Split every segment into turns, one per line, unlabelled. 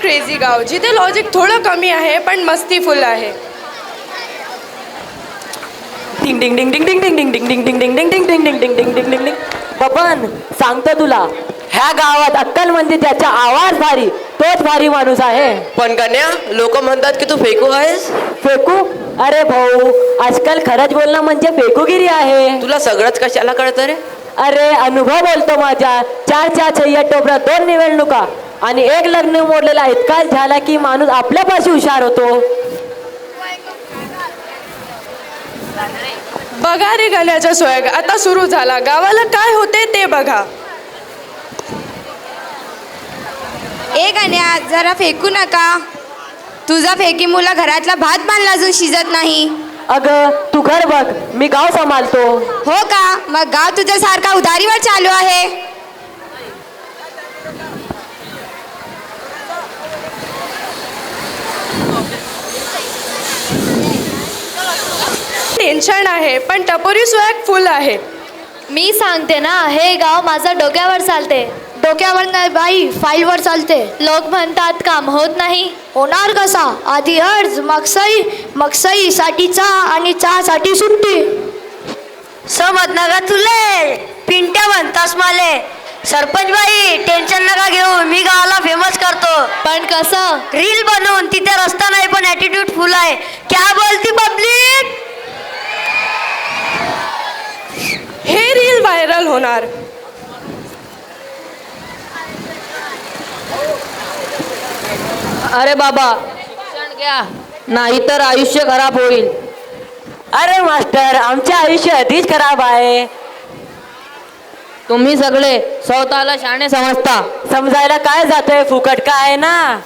Crazy गाव, जिथे logic थोडं कमी आहे पण मस्ती फुल आहे.
डिंग डिंग डिंग डिंग डिंग डिंग डिंग डिंग डिंग डिंग डिंग डिंग डिंग डिंग डिंग डिंग डिंग डिंग डिंग. बबन, सांगतो तुला, ह्या गावात अक्कल म्हणजे त्याचा आवाज भारी, तोच भारी माणूस आहे.
पण गण्या, लोक म्हणतात की तू फेकू आहेस.
फेकू? अरे भाऊ, आजकाल खरंच बोलणं म्हणजे फेकूगिरी आहे.
तुला सगळंच कशाला कळतं रे?
अरे अनुभव बोलतो माझ्या. 4 छैया टोपरा, 2 निवडणुका आणि 1 लग्न मोडलेला इतकाच झाला की माणूस आपल्यापाशी हुशार होतो.
बघा रे गण्याच्या सोया, आता सुरू झाला. गावाला काय होते ते बघा.
ए गण्या, जरा फेकू नका. तुझा फेकी मुला घरातला भात बांधला अजून शिजत नाही.
अगं तू घर बघ, मी गाव सांभाळतो.
हो का? मग गाव तुझ्यासारखा उधारीवर चालू आहे.
टेन्शन आहे पण टपोरी स्वॅग फुल आहे.
मी सांगते ना, हे गाव माझा डोक्यावर चालते.
डोक्यावर नाही बाई, फाईलवर चालते.
लोक म्हणतात काम होत नाही.
होणार कसा? आधी अर्ज, मग सही साठी चहा आणि चहासाठी सुट्टी. समज नका तुले, पिंट्या म्हणतास माले. सरपंच बाई, टेन्शन नका घेऊ, मी गावाला फेमस करतो.
पण कसं?
रील बनवून. तिथे रस्ता नाही पण ॲटिट्यूड फुल आहे. क्या बोलती पब्लिक?
हे रील व्हायरल होणार.
अरे बाबा, शिक्षण घ्या, नाहीतर आयुष्य खराब होईल. अरे मास्टर, आमचे आयुष्य आधीच खराब आहे. तुम्ही सगळे स्वतःला शाणे समजता. समजायला काय जातंय, फुकट काय आहे ना.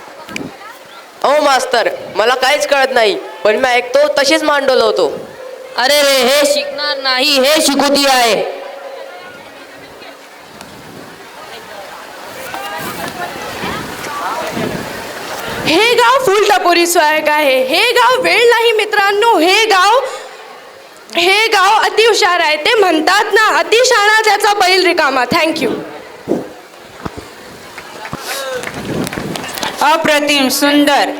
ओ मास्तर, मला काहीच कळत नाही पण मी ऐकतो तशीच मान डोलवतो.
अरे रे, हे शिकणार नाही, हे शिकुती आहे.
हे गाव फुल टपोरी स्वॅग आहे. हे गाव वेळ नाही मित्रांनो. हे गाव अति हुशार आहे. ते म्हणतात ना, अति शाणा त्याचा बैल रिकामा. थँक्यू.
अप्रतिम, सुंदर.